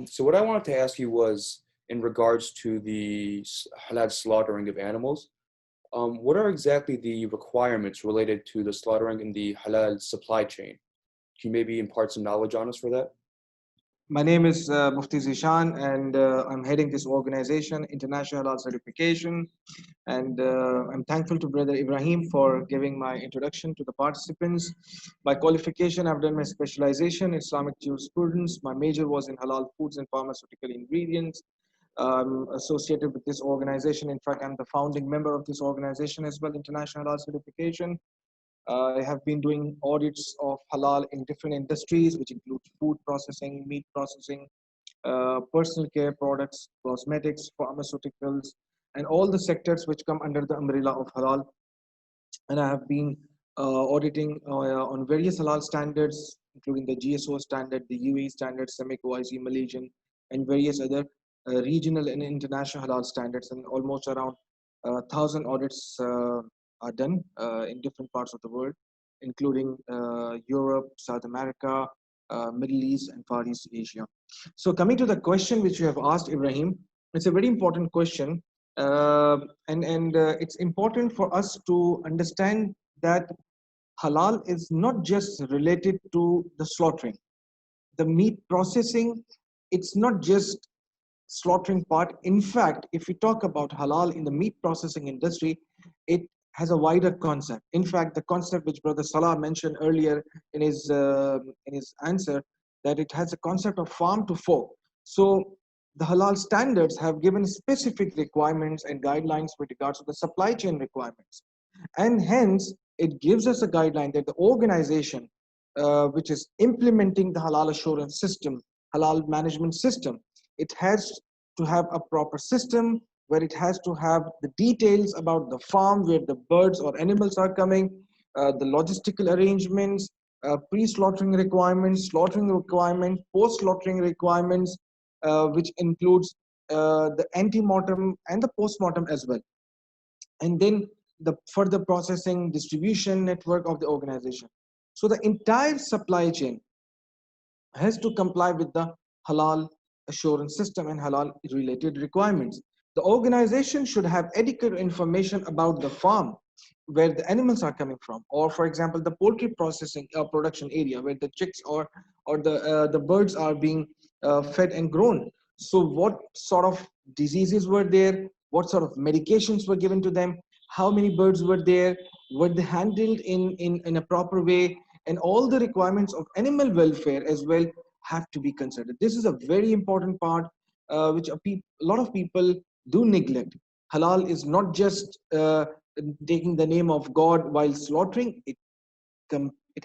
So what I wanted to ask you was in regards to the halal slaughtering of animals. What are exactly the requirements related to the slaughtering in the halal supply chain? Can you maybe impart some knowledge on us for that? My name is Mufti Zeeshan, and I'm heading this organization, International Halal Certification. And I'm thankful to Brother Ibrahim for giving my introduction to the participants. By qualification, I've done my specialization in Islamic jurisprudence. My major was in halal foods and pharmaceutical ingredients. Associated with this organization. In fact, I'm the founding member of this organization as well, International Halal Certification. I have been doing audits of halal in different industries, which include food processing, meat processing, personal care products, cosmetics, pharmaceuticals, and all the sectors which come under the umbrella of halal. And I have been auditing on various halal standards, including the GSO standard, the UAE standard, SEMIC, OIC, Malaysian, and various other regional and international halal standards. And almost around 1,000 audits are done in different parts of the world, including Europe, South America, Middle East, and Far East Asia. So coming to the question which you have asked, Ibrahim, it's a very important question. And it's important for us to understand that halal is not just related to the slaughtering. The meat processing, it's not just slaughtering part. In fact, if we talk about halal in the meat processing industry, it has a wider concept. In fact, the concept which Brother Salah mentioned earlier in his answer, that it has a concept of farm to fork. So the halal standards have given specific requirements and guidelines with regards to the supply chain requirements, and hence it gives us a guideline that the organization which is implementing the halal assurance system, halal management system, it has to have a proper system where it has to have the details about the farm where the birds or animals are coming, the logistical arrangements, pre-slaughtering requirements, slaughtering requirements, post-slaughtering requirements, which includes the ante-mortem and the post-mortem as well. And then the further processing distribution network of the organization. So the entire supply chain has to comply with the halal assurance system and halal related requirements. The organization should have adequate information about the farm where the animals are coming from, or for example, the poultry processing production area where the chicks or the birds are being fed and grown. So what sort of diseases were there? What sort of medications were given to them? How many birds were there? Were they handled in a proper way? And all the requirements of animal welfare as well have to be considered. This is a very important part which a lot of people do neglect. Halal is not just taking the name of God while slaughtering. It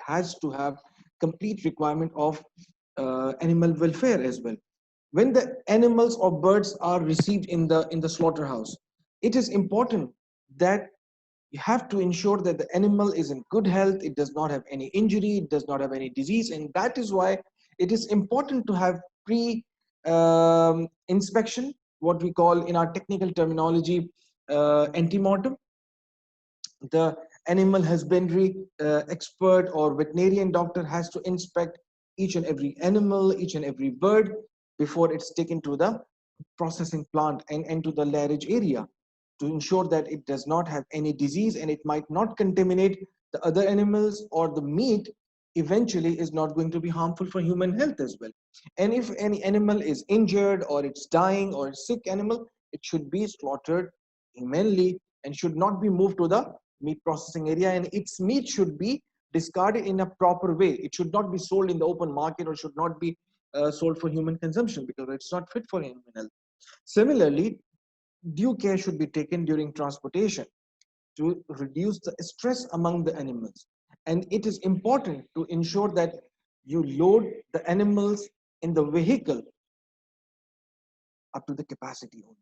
has to have complete requirement of animal welfare as well. When the animals or birds are received in the slaughterhouse, it is important that you have to ensure that the animal is in good health, it does not have any injury, it does not have any disease, and that is why it is important to have pre inspection, what we call in our technical terminology antemortem. The animal husbandry expert or veterinarian doctor has to inspect each and every animal, each and every bird before it's taken to the processing plant and to the lairage area, to ensure that it does not have any disease and it might not contaminate the other animals, or the meat eventually is not going to be harmful for human health as well. And if any animal is injured or it's dying or a sick animal, it should be slaughtered humanely and should not be moved to the meat processing area, and its meat should be discarded in a proper way. It should not be sold in the open market or should not be sold for human consumption because it's not fit for human health. Similarly, due care should be taken during transportation to reduce the stress among the animals. And it is important to ensure that you load the animals in the vehicle up to the capacity only.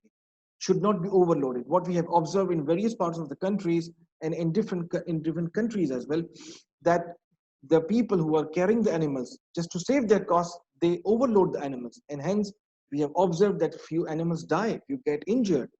Should not be overloaded. What we have observed in various parts of the countries and in different countries as well, that the people who are carrying the animals, just to save their costs, they overload the animals, and hence we have observed that few animals die, few get injured,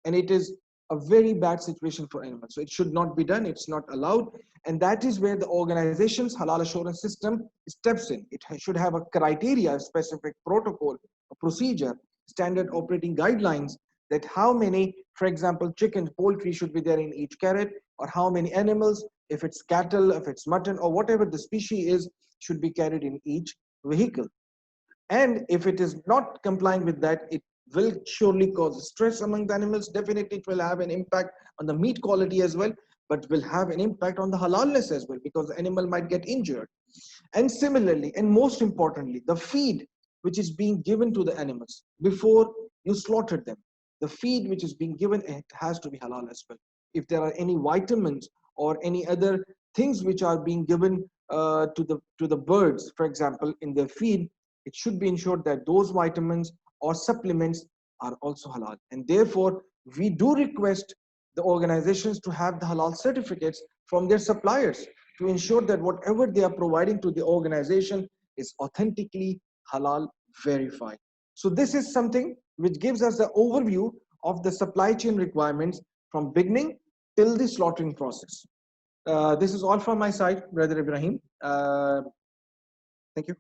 and it is a very bad situation for animals. So it should not be done. It's not allowed. And that is where the organization's halal assurance system steps in. It should have a criteria, a specific protocol, a procedure, standard operating guidelines, that how many, for example, chicken, poultry should be there in each carrot, or how many animals, if it's cattle, if it's mutton, or whatever the species is, should be carried in each vehicle. And if it is not complying with that, it will surely cause stress among the animals. Definitely, it will have an impact on the meat quality as well, but will have an impact on the halalness as well, because the animal might get injured. And similarly, and most importantly, the feed which is being given to the animals before you slaughter them, the feed which is being given, it has to be halal as well. If there are any vitamins or any other things which are being given to the birds, for example, in their feed, it should be ensured that those vitamins or supplements are also halal. And therefore, we do request the organizations to have the halal certificates from their suppliers to ensure that whatever they are providing to the organization is authentically halal verified. So this is something which gives us the overview of the supply chain requirements from beginning till the slaughtering process. This is all from my side, Brother Ibrahim. Thank you.